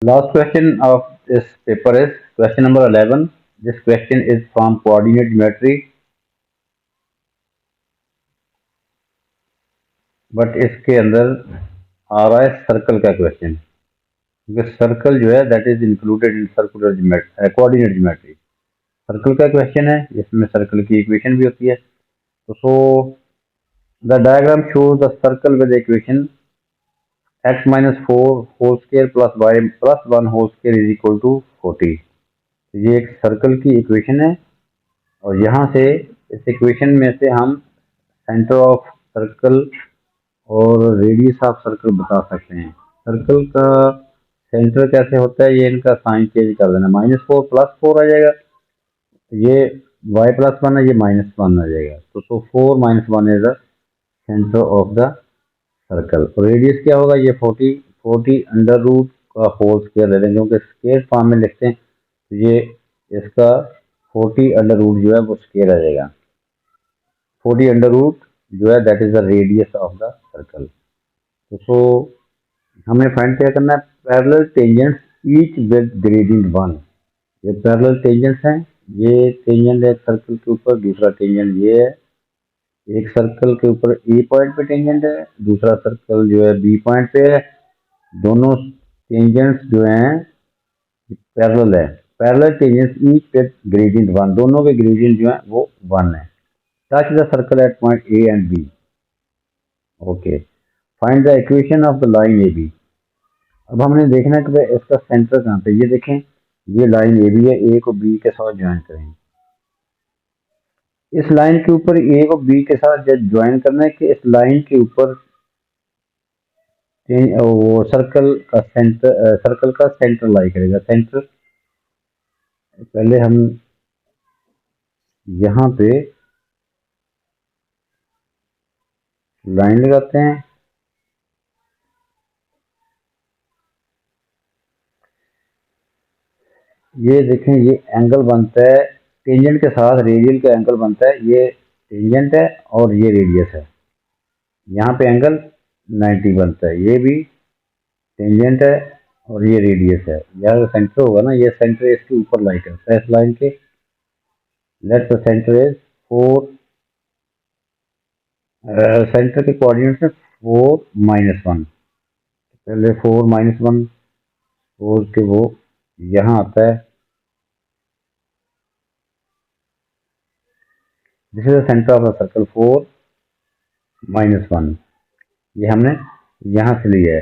Last question of this paper is question number 11. This question is from coordinate geometry, but इसके अंदर आ रहा है circle का question, क्योंकि सर्कल जो है that is included in circular coordinate geometry. Circle का क्वेश्चन है, इसमें सर्कल की इक्वेशन भी होती है। तो so the diagram shows the circle with equation x minus 4 whole square plus y plus 1 whole square is equal to 40। ये एक सर्कल की इक्वेशन है, और यहाँ से इस इक्वेशन में से हम सेंटर ऑफ सर्कल और रेडियस ऑफ सर्कल बता सकते हैं। सर्कल का सेंटर कैसे होता है, ये इनका साइन चेंज कर देना, -4 + 4 आ जाएगा, ये y + 1 है, ये -1 आ जाएगा। तो 4 - 1 is the centre of the circle. और रेडियस क्या होगा, ये 40 अंडर रूट का होल स्क्वायर ले लेंगे, क्योंकि स्क्वायर फॉर्म में लिखते हैं, तो ये इसका 40 अंडर रूट जो है वो स्क्वायर आ जाएगा। 40 अंडर रूट जो है that is the radius of the circle. तो सो हमें फाइंड क्या करना है, parallel tangents each with gradient 1। ये पैरेलल टेंजेंट्स हैं, ये टेंजेंट है सर्कल के ऊपर, दूसरा टेंजेंट ये है। एक सर्कल के ऊपर ए पॉइंट पे टेंजेंट है, दूसरा सर्कल जो है बी पॉइंट पे है। दोनों टेंजेंट्स जो हैं पैरेलल है। Parallel tangents each with gradient 1, दोनों के ग्रेडियंट जो है वो 1 है। Touch the circle at point A and B. Okay, find the equation of the line A B. अब हमने देखना है कि भाई इसका सेंटर कहाँ पे, ये देखें, ये लाइन ए बी है, ए को बी के साथ ज्वाइन करें। इस लाइन के ऊपर ए को बी के साथ जब ज्वाइन करना है कि इस लाइन के ऊपर वो सर्कल का सेंटर लाई करेगा। सेंटर पहले हम यहाँ पे लाइन लगाते हैं, ये देखें, ये एंगल बनता है टेंजेंट के साथ, रेडियल का एंगल बनता है, ये टेंजेंट है और ये रेडियस है। यहाँ पे एंगल 90 बनता है, ये भी टेंजेंट है और ये रेडियस है। यहाँ सेंटर होगा ना, ये सेंटर इसके ऊपर लाई करता है इस लाइन के। Let the centre is 4, centre के कोऑर्डिनेट्स है 4 - 1। पहले 4 - 1 सपोज के वो यहाँ आता है, this is the centre of the circle 4 - 1। ये हमने यहाँ से लिया है,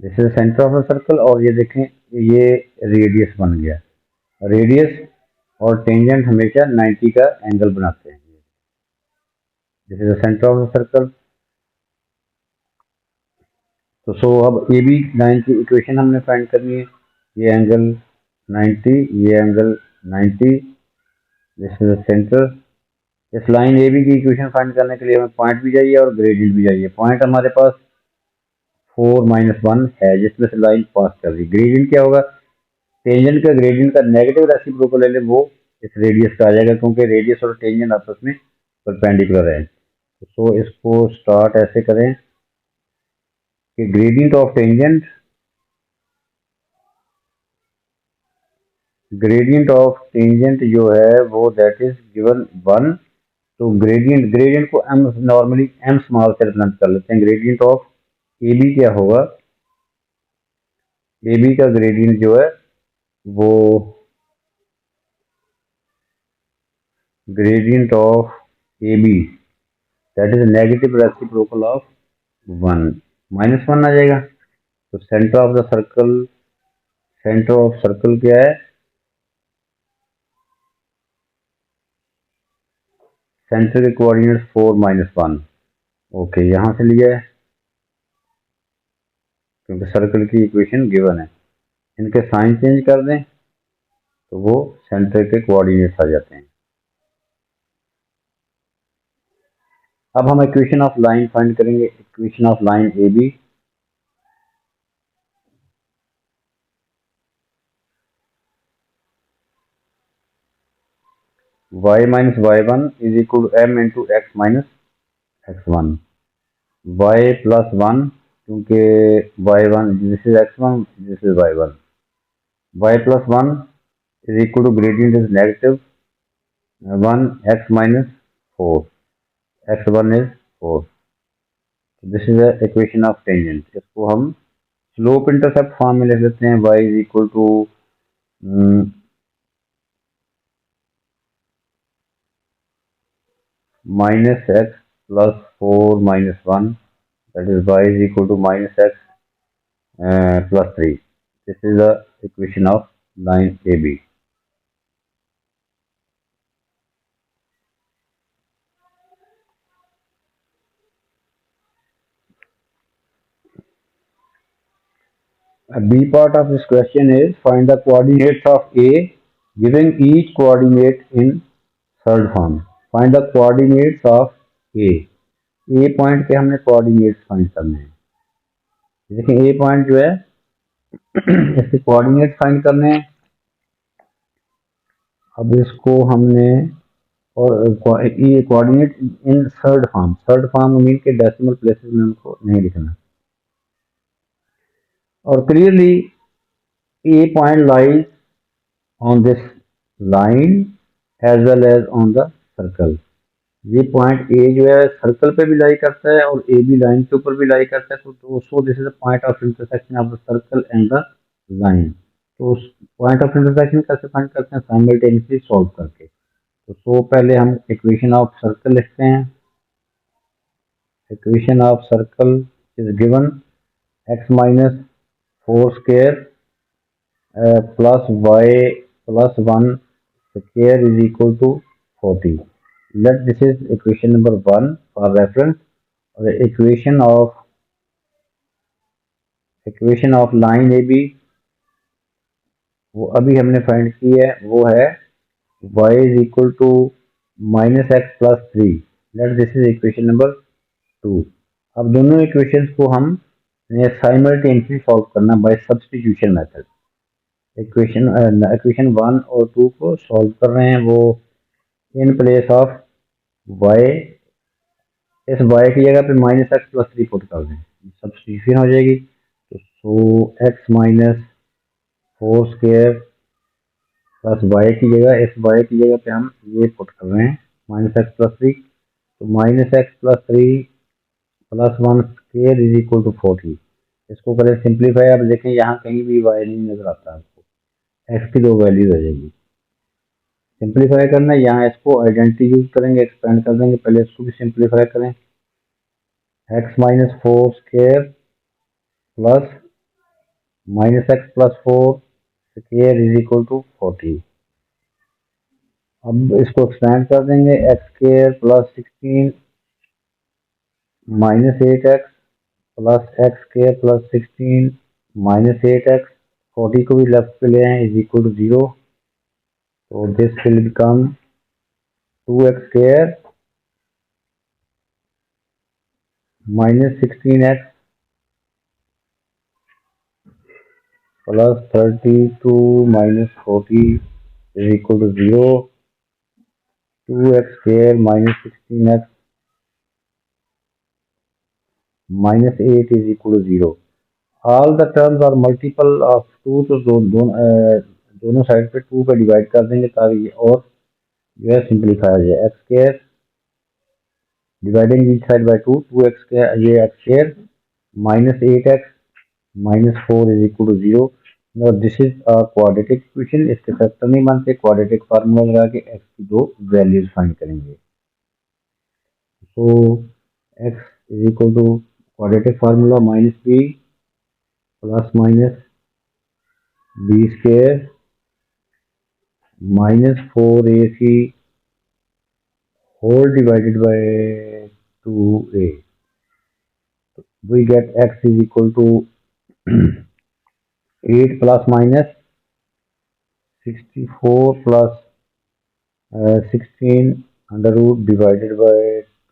this is centre of the circle. और ये देखें, ये रेडियस बन गया। रेडियस और टेंजेंट हमेशा 90 का एंगल बनाते हैं। This is the centre of the circle. तो सो अब ए बी लाइन की इक्वेशन हमने फाइंड करनी है। ये एंगल 90, ये angle 90, this is the centre. इस लाइन ए बी की इक्वेशन फाइंड करने के लिए हमें पॉइंट भी चाहिए और ग्रेडियंट भी चाहिए। पॉइंट हमारे पास 4 - 1 है, जिसमें से लाइन पास कर रही। ग्रेडियंट क्या होगा, टेंजेंट का ग्रेडियंट का नेगेटिव रेसिप्रोकल ले लें, वो इस रेडियस का आ जाएगा, क्योंकि रेडियस और टेंजेंट आपस में परपेंडिकुलर है। तो इसको स्टार्ट ऐसे करें कि ग्रेडियंट ऑफ टेंजेंट जो है वो दैट इज गिवन 1। तो ग्रेडियंट को एम नॉर्मली एम स्मॉल से रिप्रेजेंट कर लेते हैं। ग्रेडियंट ऑफ ए बी क्या होगा, ए बी का ग्रेडियंट जो है वो gradient of A B that is negative reciprocal of 1, -1 आ जाएगा। तो centre of the circle, centre of circle क्या है, सेंटर के कोऑर्डिनेट 4 - 1। ओके, यहाँ से लिया है क्योंकि सर्कल की इक्वेशन गिवन है। इनके साइन चेंज कर दें तो वो सेंटर के कोऑर्डिनेट्स आ जाते हैं। अब हम इक्वेशन ऑफ लाइन फाइंड करेंगे। Equation of line A B, y minus y1 is equal to m into x minus x1. y plus 1 क्योंकि y1 this is x1 this is y1. y plus 1 is equal to gradient is negative 1 x minus 4. x1 is 4. This is the equation of tangent. इसको हम slope intercept form में लिख देते हैं y is equal to minus x plus 4 minus 1, that is y is equal to minus x plus 3. This is the equation of line AB. A B part of this question is find the coordinates of A giving each coordinate in third form. Find the coordinates of A. A point के हमने coordinates find करने हैं. देखिए A point जो है इसके coordinates find करने हैं. अब इसको हमने और ये coordinate in third form mean के डेसिमल प्लेसेस में उनको नहीं लिखना. और clearly A point lies on this line as well as on the circle. ये पॉइंट A जो है सर्कल पे भी लाई करता है और A भी लाइन के ऊपर भी लाई करता है. तो so this is the point of intersection of the circle and the line. तो पॉइंट ऑफ इंटरसेक्शन कैसे फाइंड करते हैं? साइमल्टेनियसली सॉल्व करके. तो सो पहले हम इक्वेशन ऑफ सर्कल लिखते हैं. Equation of circle is given x minus 4 square plus y plus 1 square is equal to 40. Let this is equation number 1 for reference. और equation of line AB वो अभी हमने फाइंड की है, वो है y is equal to minus x plus 3. Let this is equation number 2. अब दोनों इक्वेशंस को हम साइमल्टेनियसली सॉल्व करना बाय सब्स्टिट्यूशन मेथड. इक्वेशन 1 और 2 को सॉल्व कर रहे हैं. वो इन प्लेस ऑफ y, इस y की जगह पे माइनस एक्स प्लस 3 पुट कर दें, सब्स्टिट्यूशन हो जाएगी. तो सो x minus 4 square plus y की जगह, इस y की जगह पे हम ये पुट कर रहे हैं माइनस एक्स प्लस 3. तो minus x plus 3 plus 1 square is equal to 40. इसको करें सिंप्लीफाई. अब देखें यहाँ कहीं भी y नहीं नजर आता आपको, x की 2 वैल्यूज आ जाएगी. सिंप्लीफाई करना है, यहाँ इसको आइडेंटिटी यूज करेंगे, एक्सपेंड कर देंगे. पहले इसको भी सिंप्लीफाई करें. x minus 4 square plus minus x plus 4 square is equal to 40. अब इसको एक्सपेंड कर देंगे. X square plus 16 minus 8x plus x square plus 16 minus 8x. 40 को भी लेफ्ट पे ले आए इज इक्वल टू 0. तो this will become 2x square minus 16x plus 32 minus 40 is equal to 0. 2x square minus 16x minus 8 is equal to 0. All the terms are multiple of 2. तो दोनों side पे 2 पे divide कर देंगे ताकि ये और जो है सिंप्लीफाई हो जाए. X square dividing each side by 2, 2x square ये X square minus 8x minus 4 is equal to 0. This is quadratic equation. इसके फैक्टर नहीं बनते. क्वाड्रेटिक फार्मूला लगा के x की 2 वैल्यूज फाइंड करेंगे. तो x is equal to quadratic formula minus b plus minus b square minus 4ac whole divided by 2a. We get x is equal to 8 plus minus 64 plus 16 under root divided by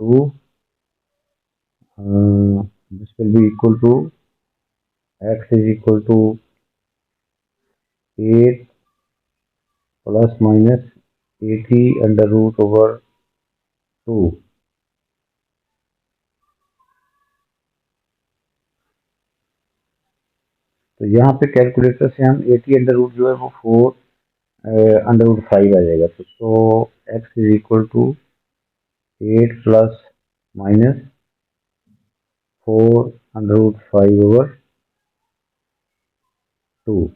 2. This will be equal to x is equal to 8 plus minus 80√2। तो यहाँ पे calculator से हम 80 under root जो है वो 4 under root 5 आ जाएगा। तो x is equal to 8 plus minus 4 under root 5/2।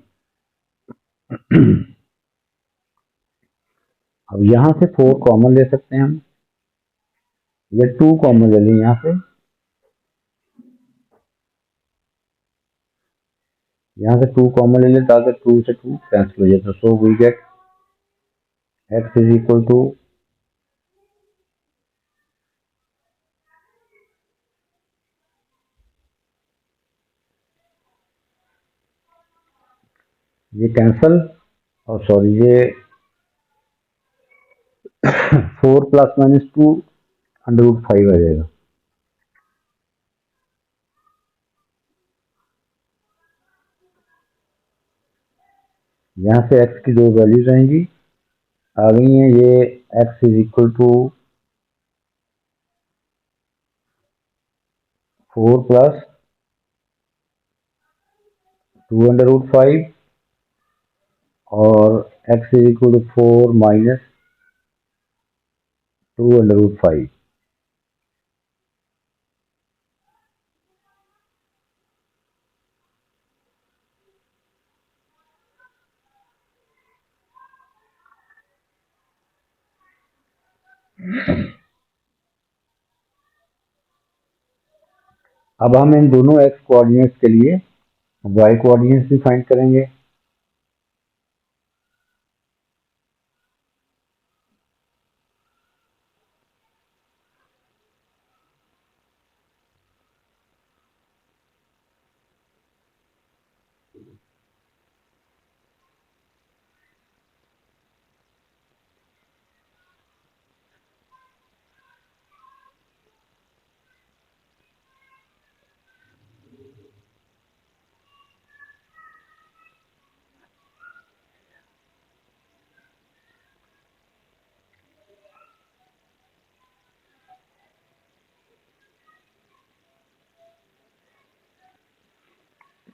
अब यहाँ से 4 कॉमन ले सकते हैं हम, या 2 कॉमन ले लें यहाँ से। यहाँ से 2 कॉमन ले लें ताकि 2 से 2 कैंसिल हो जाए। तो so we get x is equal to, ये कैंसल, और सॉरी ये 4 + -2 अंडर रूट 5 आ जाएगा। यहाँ से x की 2 वैल्यूज आएंगी, आ गई हैं ये। x is equal to 4 + 2 under root 5, और x is equal to 4 - 2 under root 5। अब हम इन दोनों x कोऑर्डिनेट्स के लिए y कोऑर्डिनेट्स भी फाइंड करेंगे।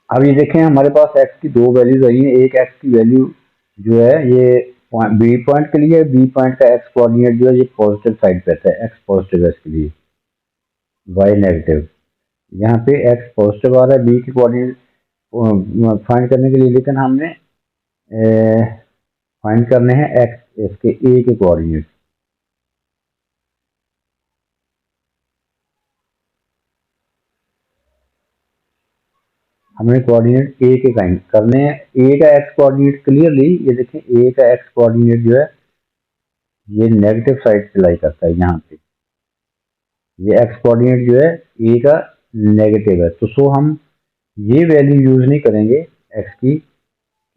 अब ये देखें, हमारे पास x की 2 वैल्यूज आई हैं। एक x की वैल्यू जो है ये बी पॉइंट के लिए, बी पॉइंट का x कोऑर्डिनेट जो है ये पॉजिटिव साइड पे आता है, x पॉजिटिव है इसके लिए, y नेगेटिव। यहाँ पे x पॉजिटिव आ रहा है बी के कोऑर्डिनेट फाइंड करने के लिए, लेकिन हमने फाइंड करने हैं x इसके a के कोऑर्डिनेट। हमें कोऑर्डिनेट ए के फाइंड करने हैं। ए का एक्स कोऑर्डिनेट क्लियरली ये देखें, ए का एक्स कोऑर्डिनेट जो है ये नेगेटिव साइड से लाई करता है। यहाँ पे ये एक्स कोऑर्डिनेट जो है ए का नेगेटिव है, तो सो हम ये वैल्यू यूज नहीं करेंगे एक्स की।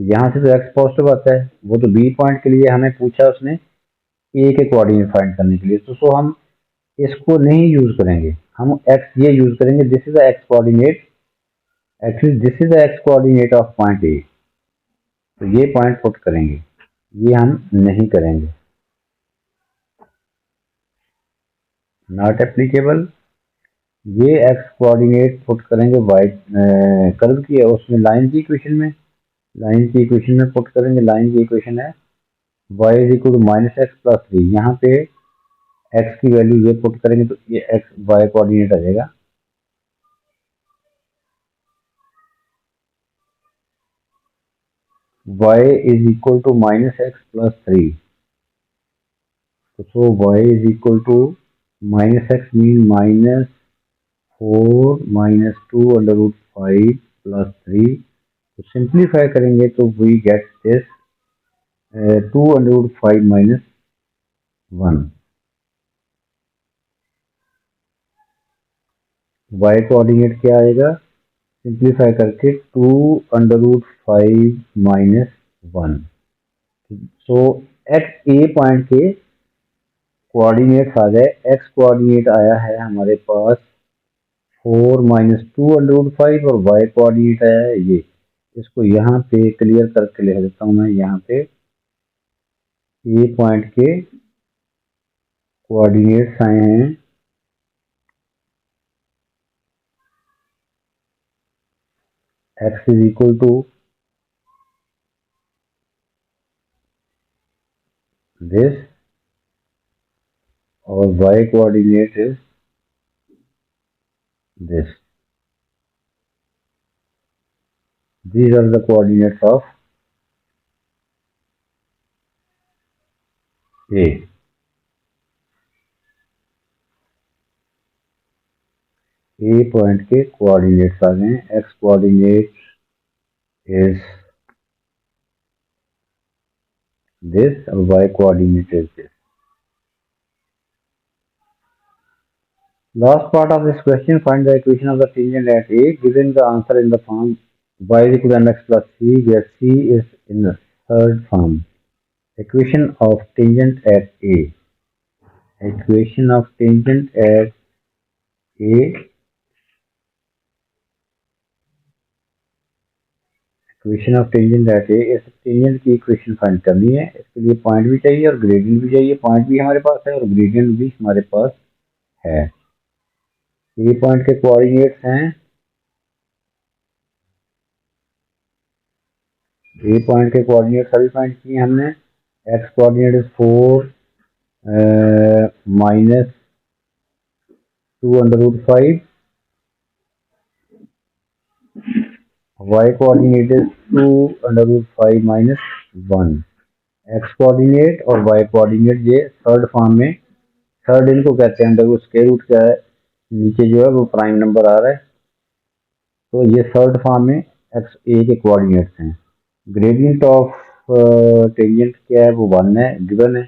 यहाँ से तो एक्स पॉजिटिव आता है, वो तो बी पॉइंट के लिए हमें पूछा उसने ए के कोऑर्डिनेट फाइंड करने के लिए, तो सो हम इसको नहीं यूज करेंगे। हम एक्स ये यूज करेंगे, this is the x coordinate, actually this is the x coordinate of point A. तो ये पॉइंट पुट करेंगे, ये हम नहीं करेंगे, नॉट एप्लीकेबल। ये एक्स कोऑर्डिनेट पुट करेंगे वाई कर्व की है उसमें, लाइन की इक्वेशन में, लाइन की इक्वेशन में पुट करेंगे। लाइन की इक्वेशन है y is equal to -x+3। यहाँ पे x की वैल्यू ये पुट करेंगे तो ये x y कोऑर्डिनेट आ जाएगा। y is equal to -x+3। तो so y is equal to -x mean -4 - 2 under root 5 + 3। तो सिंप्लीफाई करेंगे तो we get this 2 under root 5 - 1। y coordinate क्या आएगा, सिंप्लीफाई करके 2 under root 5 - 1। So x A point के कोऑर्डिनेट्स आ गए। एक्स कोऑर्डिनेट आया है हमारे पास 4 - 2 अंडर रूट 5, और y कोऑर्डिनेट आया है ये। इसको यहाँ पे क्लियर करके लिख देता हूँ मैं, यहाँ पे ए पॉइंट के कोऑर्डिनेट्स आए हैं x is equal to this और y coordinate is this. These are the coordinates of A. A point के कोऑर्डिनेट्स आ गए. X कोऑर्डिनेट is this और Y coordinate is this. Last part of this question, find the equation of the tangent at A, giving the answer in the form y is equal to mx plus c, where c is in the third form. Equation of tangent at A. Equation of tangent at A. Equation of tangent at A. इस tangent की equation find करनी है. इसके लिए point भी चाहिए और gradient भी चाहिए. पॉइंट भी हमारे पास है और ग्रेडियंट भी हमारे पास है. ए पॉइंट के कोऑर्डिनेट्स हैं. ए पॉइंट के कोऑर्डिनेट्स अभी फाइंड किए हमने. X coordinate is 4 minus 2√5. y coordinate is 2√5 minus 1. X coordinate और y कोऑर्डिनेट ये थर्ड फॉर्म में. थर्ड इनको कहते हैं अंडर स्क्वायर रूट का है. नीचे जो है वो प्राइम नंबर आ रहा है. तो ये थर्ड फॉर्म में एक्स ए के कोऑर्डिनेट्स हैं. ग्रेडियंट ऑफ टेंजेंट क्या है वो 1 है, गिवन है.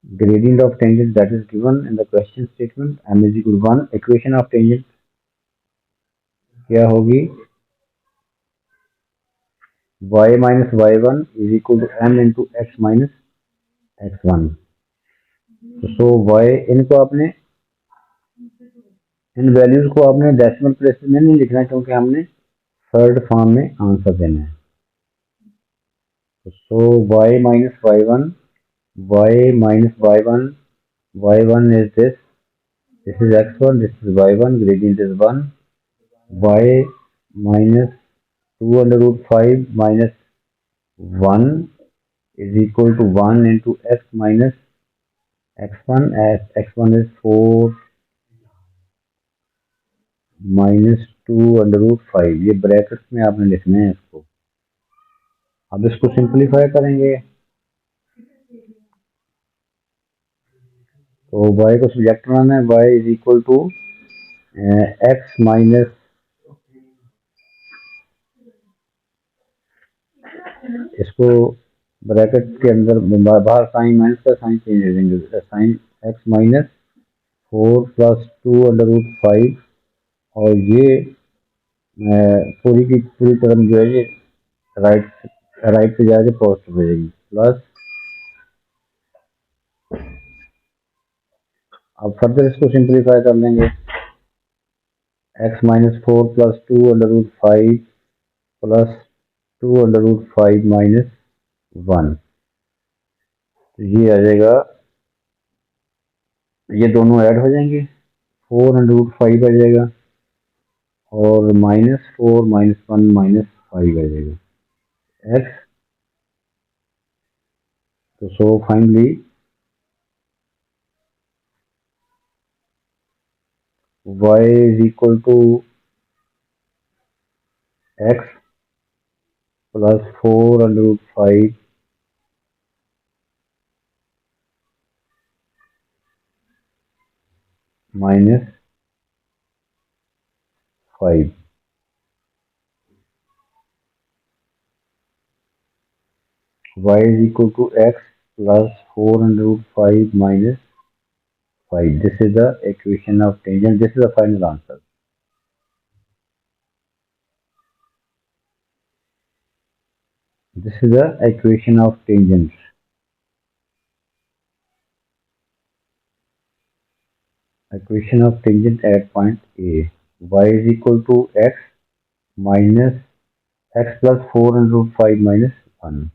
Gradient of tangent that is given in the question statement. m is equal 1. Equation of tangent क्या होगी? y minus y1 is equal to m into x minus x1. So y इनको आपने इन values को आपने decimal place में नहीं लिखना है क्योंकि हमने थर्ड फॉर्म में आंसर देना है. सो y minus y1, y minus y1, y1 is this is x1, this is y1, gradient is 1, y minus 2 under root 5 minus 1 is equal to 1 into x minus x1, as x1 is 4 minus 2 under root 5. ये brackets में आपने लिखना है इसको. अब इसको simplify करेंगे तो y को सब्जेक्ट बनाना है. y is equal to x minus इसको ब्रैकेट के अंदर बाहर साइन माइनस का साइन चेंज कर देंगे. Sign x minus 4 plus 2 under root 5 और ये पूरी की पूरी टर्म जो है ये राइट पे जाके पॉजिटिव हो जाएगी. प्लस अब फर्दर इसको सिंप्लीफाई कर लेंगे. X minus 4 plus 2 under root 5 plus 2 under root 5 minus 1. तो ये आ जाएगा, ये दोनों ऐड हो जाएंगे. 4 अंडर रूट 5 आ जाएगा और माइनस 4 माइनस 1 माइनस 5 आ जाएगा. एक्स तो so finally y is equal to x plus 4 under root 5 minus 5. Y is equal to x plus 4 under root 5 minus 5. This is the equation of tangent. This is the final answer. This is the equation of tangent. Equation of tangent at point A. Y is equal to x minus x plus 4 under root 5 minus 1.